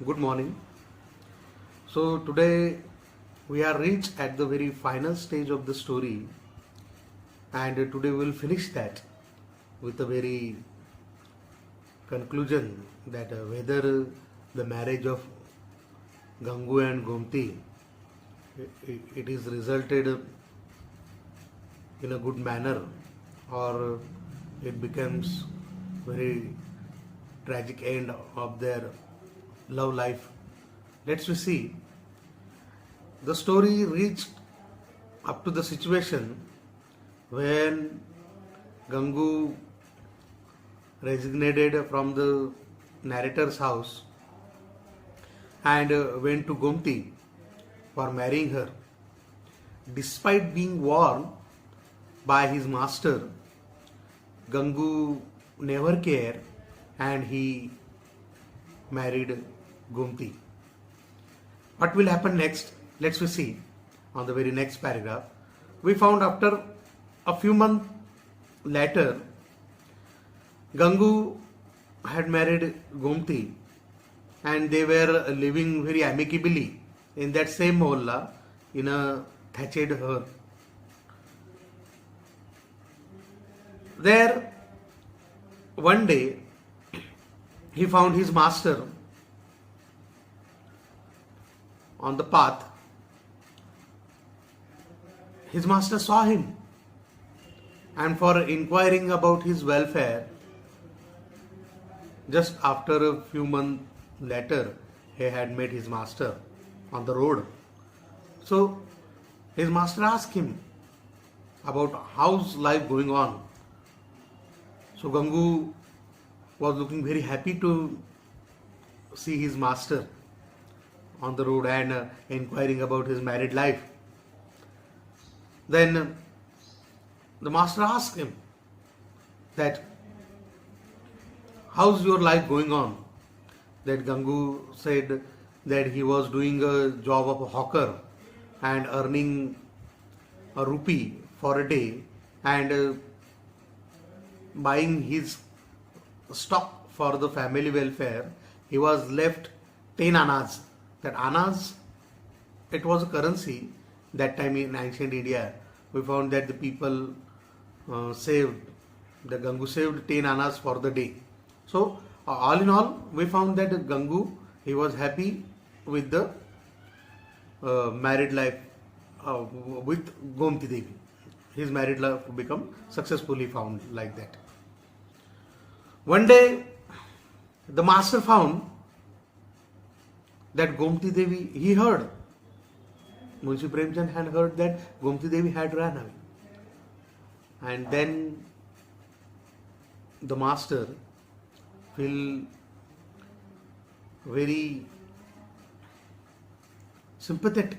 Good morning. So today we are reached at the very final stage of the story, and today we will finish that with a very conclusion that whether the marriage of Gangu and Gomti it is resulted in a good manner or it becomes very tragic end of their love life. Let's we see. The story reached up to the situation when Gangu resignated from the narrator's house and went to Gomti for marrying her. Despite being warned by his master, Gangu never cared and he married Gomti. What will happen next? Let's we see on the very next paragraph. We found after a few months later, Gangu had married Gomti and they were living very amicably in that same mohalla in a thatched hut. There, one day, he found his master on the path. His master saw him and for inquiring about his welfare, just after a few months later, he had met his master on the road. So his master asked him about how's life going on. So Gangu was looking very happy to see his master on the road and inquiring about his married life. Then the master asked him that how's your life going on? That Gangu said that he was doing a job of a hawker and earning a rupee for a day and buying his stock for the family welfare. He was left 10 annas. That annas, it was a currency that time in ancient India. We found that the people saved, the Gangu saved 10 annas for the day. So all in all, we found that Gangu, he was happy with the married life with Gomti Devi. His married life become successfully found like that. One day, the master found that Gomti Devi, he heard, Munshi Premchand had heard that Gomti Devi had run away. And then the master feel very sympathetic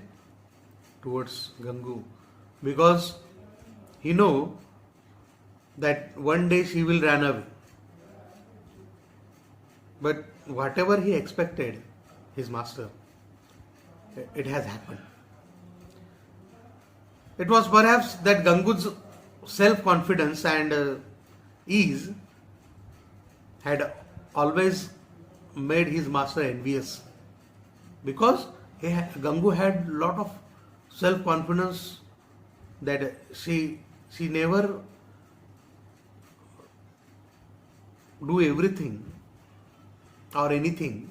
towards Gangu because he know that one day she will run away. But whatever he expected, his master, it has happened. It was perhaps that Gangu's self-confidence and ease had always made his master envious because Gangu had lot of self-confidence that she never do everything or anything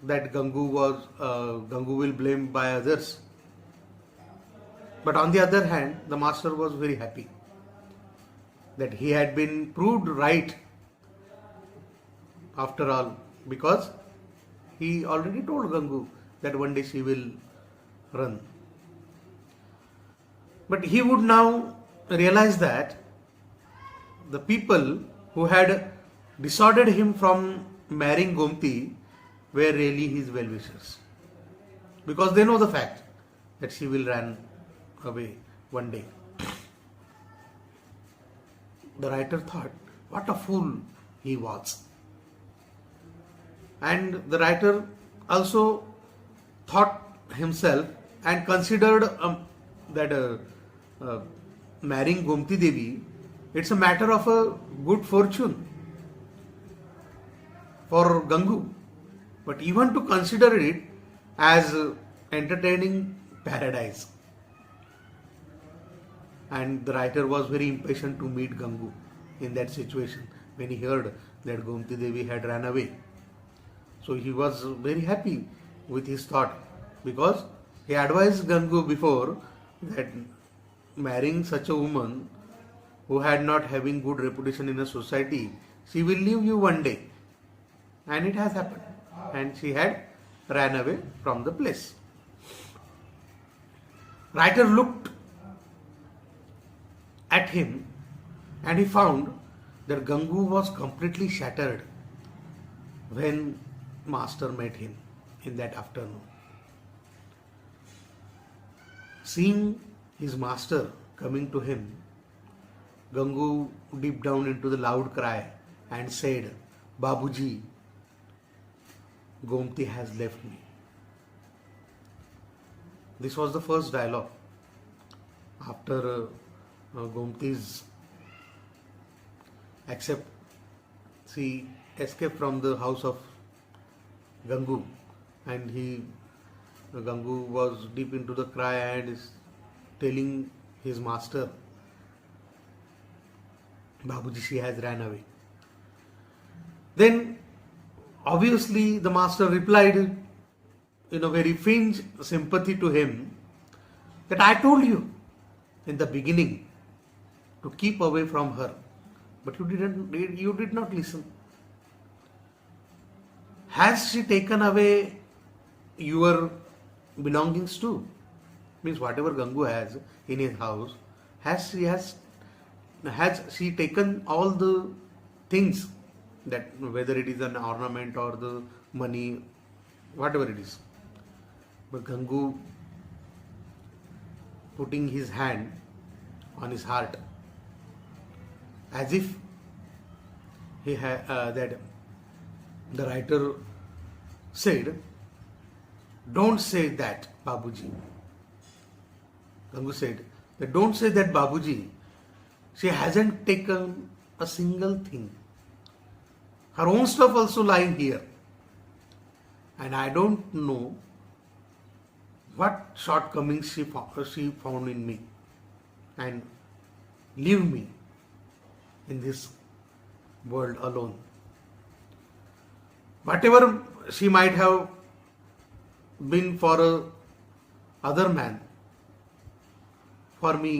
that Gangu will blame by others. But on the other hand, the master was very happy that he had been proved right after all because he already told Gangu that one day she will run. But he would now realize that the people who had dissuaded him from marrying Gomti were really his well-wishers because they know the fact that she will run away one day. The writer thought, what a fool he was. And the writer also thought himself and considered that marrying Gomti Devi, it's a matter of a good fortune. for Gangu, but even to consider it as entertaining paradise. And the writer was very impatient to meet Gangu in that situation when he heard that Gomti Devi had ran away. So he was very happy with his thought, because he advised Gangu before that marrying such a woman who had not having good reputation in a society, she will leave you one day. And it has happened. And she had ran away from the place. Writer looked at him and he found that Gangu was completely shattered when master met him in that afternoon. Seeing his master coming to him, Gangu dipped down into the loud cry and said, "Babuji, Gomti has left me." This was the first dialogue after Gomti's she escaped from the house of Gangu, and Gangu was deep into the cry and is telling his master, "Babuji, she has ran away." Then obviously the master replied in a very faint sympathy to him that, "I told you in the beginning to keep away from her, but you did not listen. Has she taken away your belongings too?" Means whatever Gangu has in his house, has she taken all the things, that whether it is an ornament or the money, whatever it is. But Gangu, putting his hand on his heart, as if that the writer said, "Don't say that, Babuji." Gangu said that, "Don't say that, Babuji. She hasn't taken a single thing. Her own stuff also lying here. And I don't know what shortcomings she found in me, and leave me in this world alone. Whatever she might have been for a other man, for me,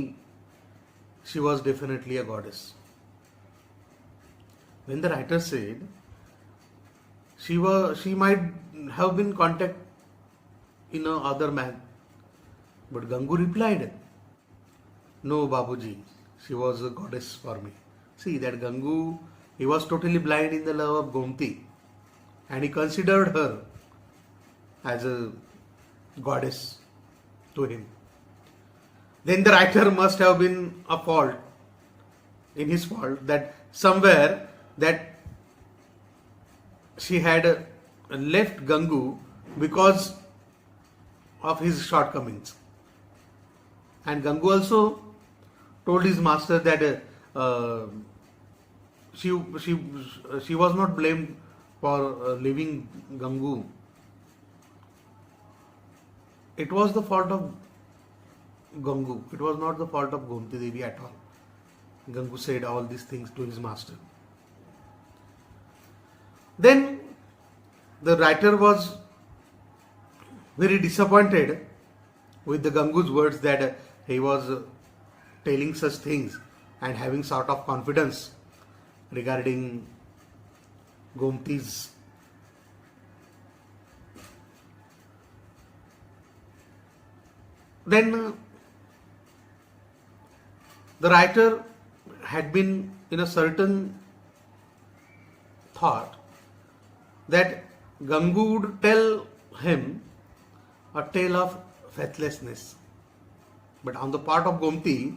she was definitely a goddess." When the writer said she might have been contact in a other man, but Gangu replied, "No, Babuji, she was a goddess for me." See that Gangu, he was totally blind in the love of Gomti, and he considered her as a goddess to him. Then the writer must have been in his fault, that somewhere that she had left Gangu because of his shortcomings. And Gangu also told his master that she was not blamed for leaving Gangu. It was the fault of Gangu. It was not the fault of Gomti Devi at all. Gangu said all these things to his master. Then the writer was very disappointed with the Gangu's words, that he was telling such things and having sort of confidence regarding Gomti's. Then the writer had been in a certain thought that Gangu would tell him a tale of faithlessness, but on the part of Gomti,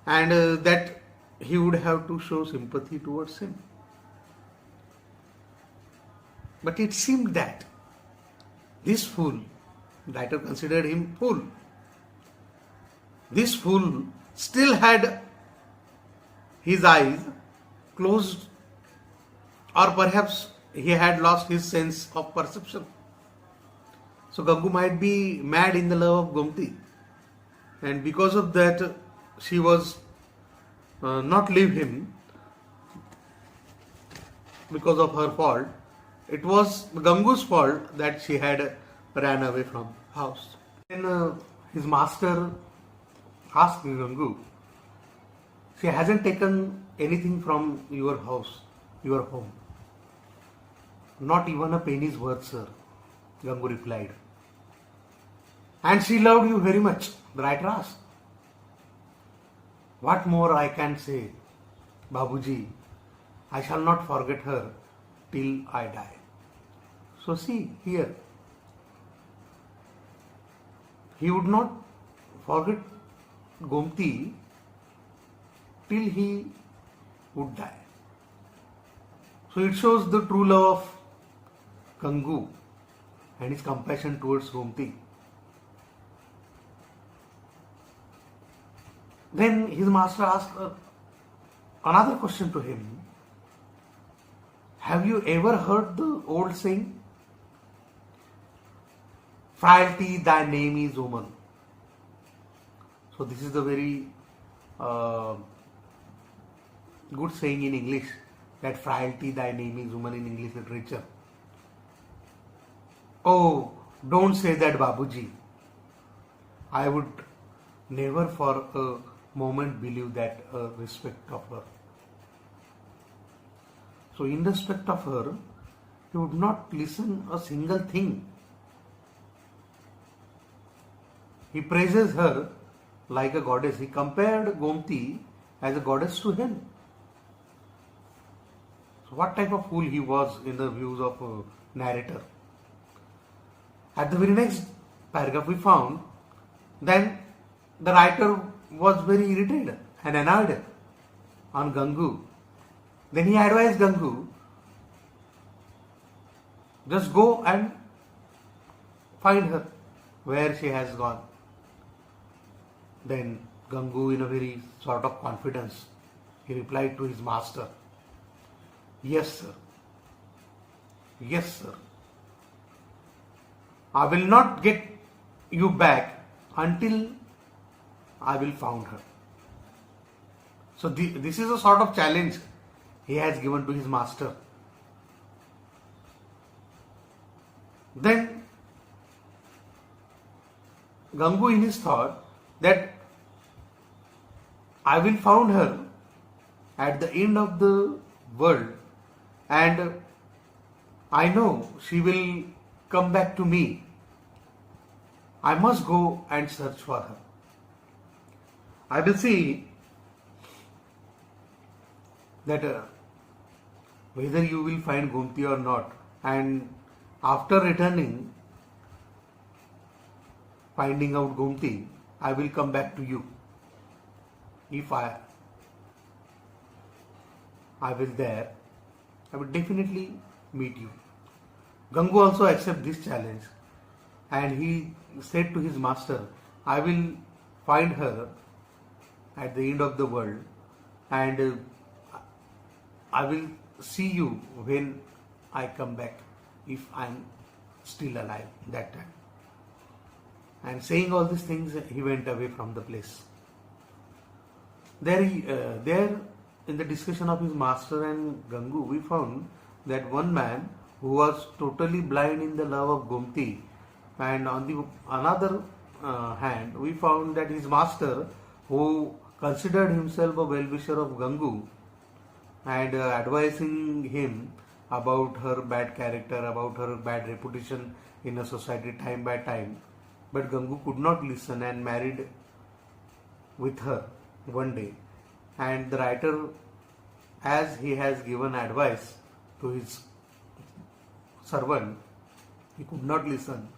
and that he would have to show sympathy towards him. But it seemed that this fool, writer considered him fool, this fool still had his eyes closed, or perhaps he had lost his sense of perception. So Gangu might be mad in the love of Gomti, and because of that, she was not leave him because of her fault. It was Gangu's fault that she had ran away from house. Then his master asked Gangu, she hasn't taken anything from your house, your home. Not even a penny's worth, sir, Gangu replied. And she loved you very much, the writer asked. What more I can say, Babuji? I shall not forget her till I die. So see here, he would not forget Gomti till he would die. So it shows the true love of Gangu and his compassion towards Gomti. Then his master asked another question to him. Have you ever heard the old saying? Frailty, thy name is woman. So this is the very good saying in English, that frailty, thy name is woman in English literature. Oh, don't say that, Babuji. I would never for a moment believe that respect of her. So in respect of her, he would not listen a single thing. He praises her like a goddess. He compared Gomti as a goddess to him. So what type of fool he was in the views of a narrator. At the very next paragraph we found then the writer was very irritated and annoyed on Gangu. Then he advised Gangu, just go and find her where she has gone. Then Gangu, in a very sort of confidence, he replied to his master, yes sir, yes sir, I will not get you back until I will found her. So this is a sort of challenge he has given to his master. Then Gangu in his thought that I will found her at the end of the world and I know she will come back to me. I must go and search for her. I will see that whether you will find Gomti or not, and after returning, finding out Gomti, I will come back to you. If I will there, I will definitely meet you. Gangu also accepted this challenge and he said to his master, I will find her at the end of the world and I will see you when I come back if I am still alive that time. And saying all these things, he went away from the place. There in the discussion of his master and Gangu, we found that one man who was totally blind in the love of Gomti, and on the another hand, we found that his master, who considered himself a well-wisher of Gangu and advising him about her bad character, about her bad reputation in a society time by time, but Gangu could not listen and married with her one day. And the writer, as he has given advice to his servant, he could not listen.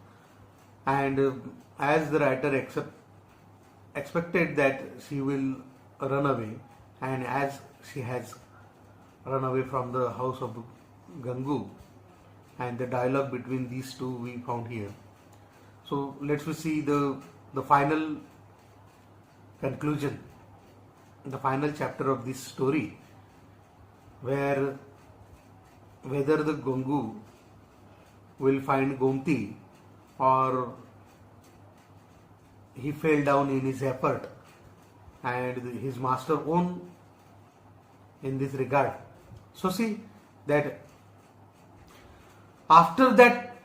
And as the writer expected that she will run away, and as she has run away from the house of Gangu, and the dialogue between these two we found here. So let's see the final conclusion, the final chapter of this story, where whether the Gangu will find Gomti or he fell down in his effort and his master won in this regard. So see that after that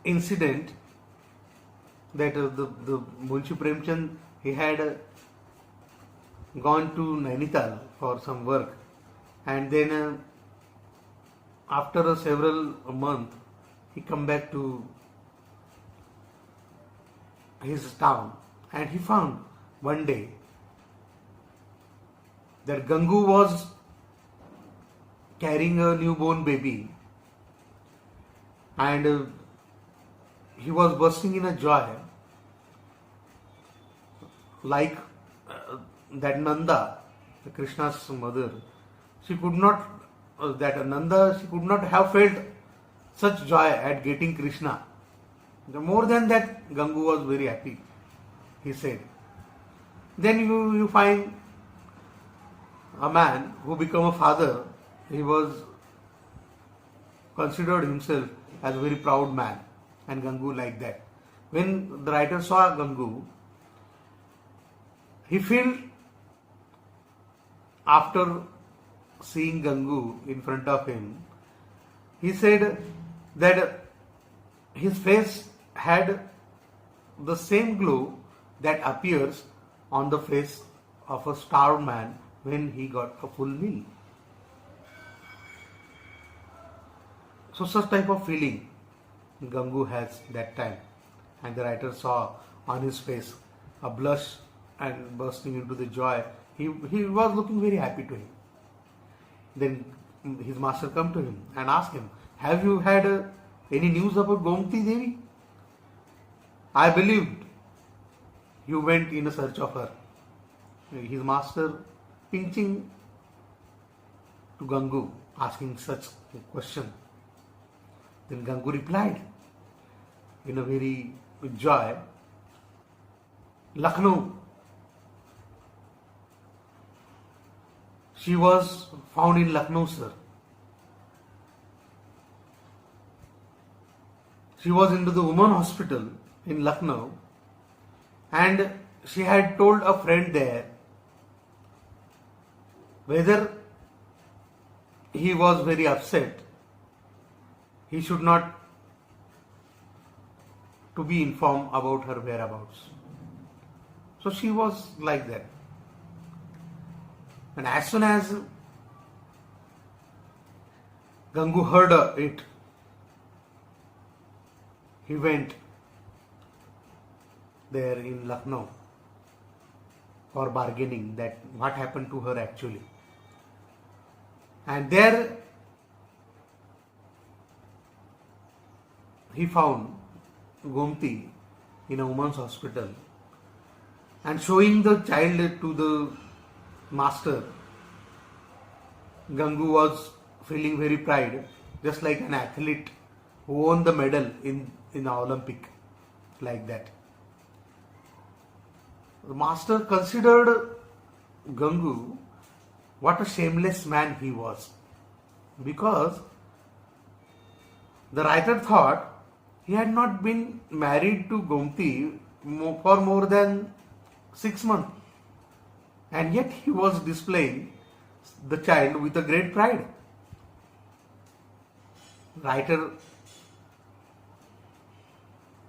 incident, that the Munshi Premchand, he had gone to Nainital for some work, and then after several months he come back to his town, and he found one day that Gangu was carrying a newborn baby, and he was bursting in a joy, like that Nanda, Krishna's mother, she could not she could not have felt such joy at getting Krishna. More than that, Gangu was very happy, he said. Then you find a man who became a father. He was considered himself as a very proud man, and Gangu like that. When the writer saw Gangu, he felt, after seeing Gangu in front of him, he said that his face had the same glow that appears on the face of a starved man when he got a full meal. So such type of feeling Gangu has that time, and the writer saw on his face a blush and bursting into the joy. He was looking very happy to him. Then his master come to him and ask him, have you had any news about Gomti Devi? I believed you went in a search of her. His master pinching to Gangu, asking such a question. Then Gangu replied in a very joy, Lucknow. She was found in Lucknow, sir. She was into the women hospital in Lucknow, and she had told a friend there whether he was very upset, he should not to be informed about her whereabouts. So she was like that. And as soon as Gangu heard it, he went there in Lucknow for bargaining that what happened to her actually. And there he found Gomti in a woman's hospital, and showing the child to the master, Gangu was feeling very pride, just like an athlete who won the medal in the Olympic, like that. The master considered Gangu what a shameless man he was, because the writer thought he had not been married to Gomti for more than 6 months, and yet he was displaying the child with a great pride. Writer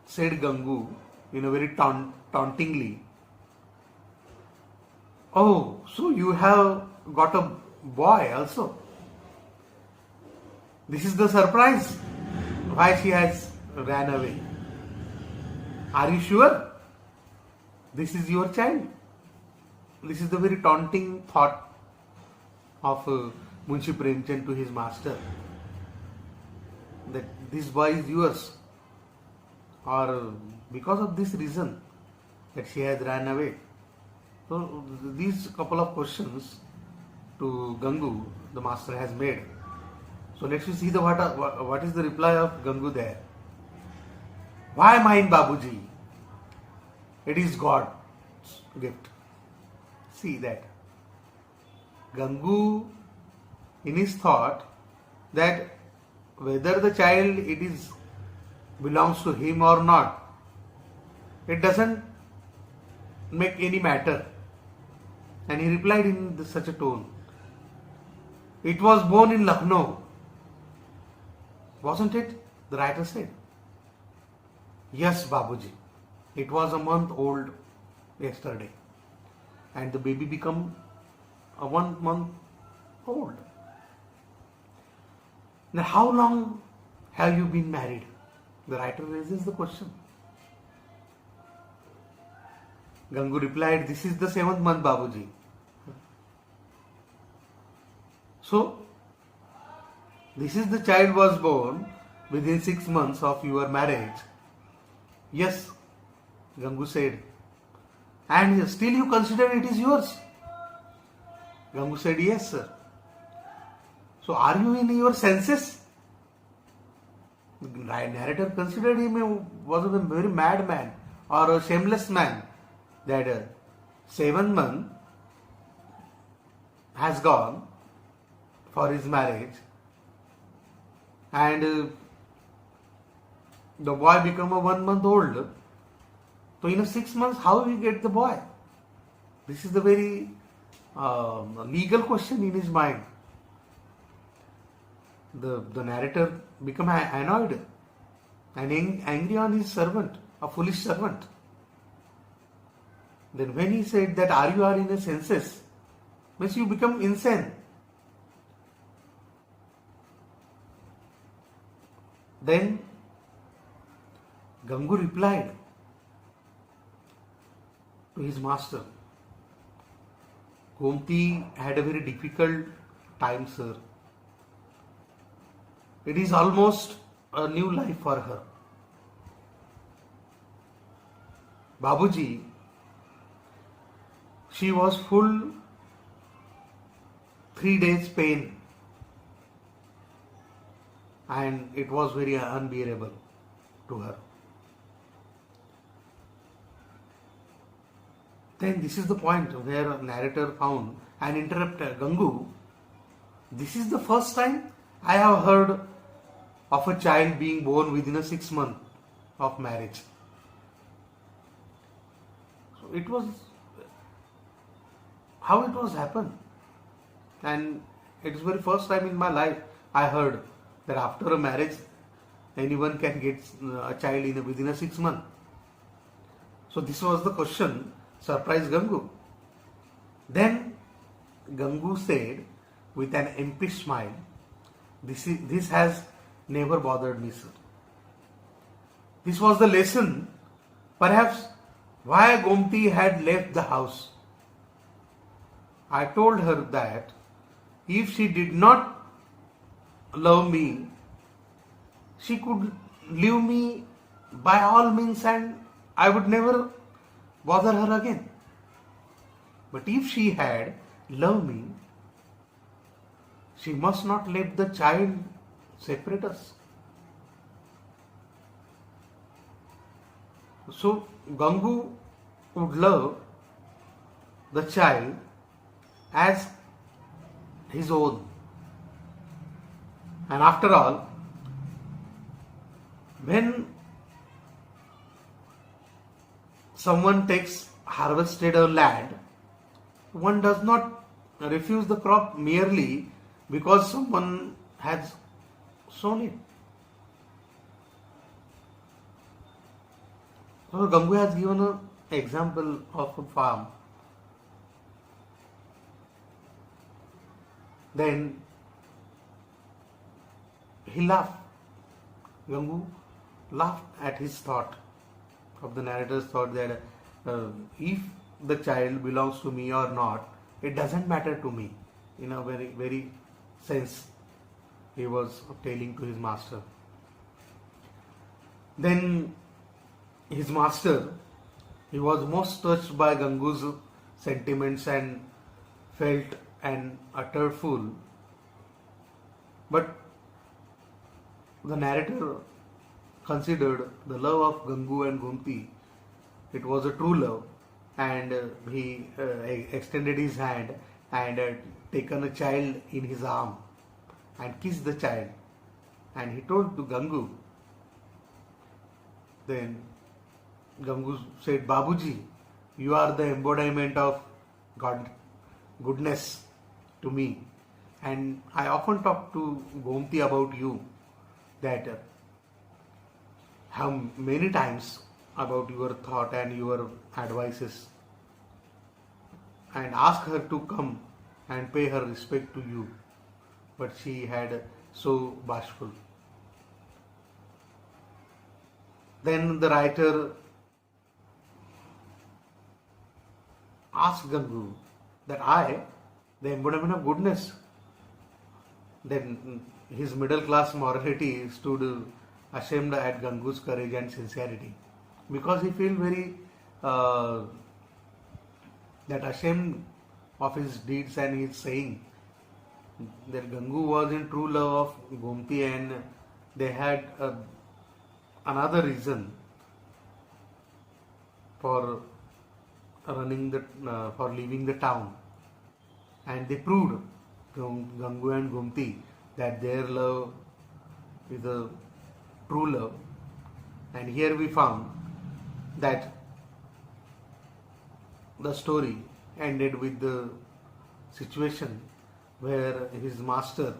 said Gangu in a very tauntingly, "Oh, so you have got a boy also? This is the surprise why she has ran away. Are you sure this is your child?" This is the very taunting thought of Munshi Premchand to his master, that this boy is yours, or because of this reason that she has ran away. So these couple of questions to Gangu the master has made. So let's see what is the reply of Gangu there. Why mine, Babuji? It is God's gift. See that Gangu in his thought that whether the child it is belongs to him or not, it doesn't make any matter. And he replied in such a tone, it was born in Lucknow, wasn't it? The writer said. Yes, Babuji. It was a month old yesterday. And the baby became a 1 month old. Now, how long have you been married? The writer raises the question. Gangu replied, this is the 7th month, Babuji. So, this is the child was born within 6 months of your marriage. Yes, Gangu said. And still you consider it is yours? Gangu said, yes, sir. So are you in your senses? The narrator considered him was a very mad man or a shameless man. That 7th month has gone for his marriage and the boy become a 1 month old. So in a 6 months, how will he get the boy? This is the very legal question in his mind. The narrator become annoyed and angry on his servant, a foolish servant. Then when he said that are you in a senses, means you become insane. Then Gangu replied to his master, Gomti had a very difficult time, sir. It is almost a new life for her. Babuji, she was full 3 days pain and it was very unbearable to her. Then this is the point where a narrator found and interrupted Gangu. This is the first time I have heard of a child being born within a 6 months of marriage. So it was how it was happened. And it is very first time in my life I heard that after a marriage anyone can get a child within a 6 months. So this was the question, surprised Gangu. Then Gangu said with an empty smile, this has never bothered me, sir. This was the lesson, perhaps why Gomti had left the house. I told her that if she did not love me, she could leave me by all means and I would never bother her again. But if she had loved me, she must not let the child separate us. So Gangu would love the child as his own. And after all, when someone takes harvested a land, one does not refuse the crop merely because someone has sown it. So Gangu has given an example of a farm. Then he laughed. Gangu laughed at his thought, of the narrator's thought that if the child belongs to me or not, it doesn't matter to me. In a very, very sense, he was telling to his master. Then his master, he was most touched by Gangu's sentiments and felt an utter fool. But the narrator considered the love of Gangu and Gomti, it was a true love, and he extended his hand and taken a child in his arm and kissed the child and he told to Gangu. Then Gangu said, Babuji, you are the embodiment of God, goodness to me. And I often talk to Gomti about you, that how many times about your thought and your advices, and ask her to come and pay her respect to you. But she had so bashful. Then the writer asked Gangu that I, the embodiment of goodness. Then his middle class morality stood ashamed at Gangu's courage and sincerity, because he felt very that ashamed of his deeds and his saying that Gangu was in true love of Gomti, and they had another reason for for leaving the town, and they proved, Gangu and Gomti, that their love is a true love. And here we found that the story ended with the situation where his master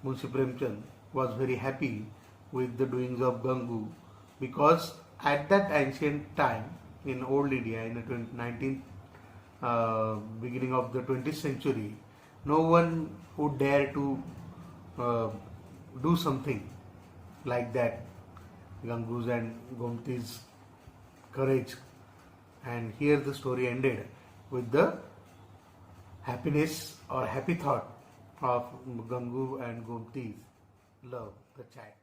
Munshi Premchand was very happy with the doings of Gangu, because at that ancient time in old India, in the 19th beginning of the 20th century, no one would dare to do something like that, Gangu's and Gomti's courage. And here the story ended with the happiness or happy thought of Gangu and Gomti's love, the child.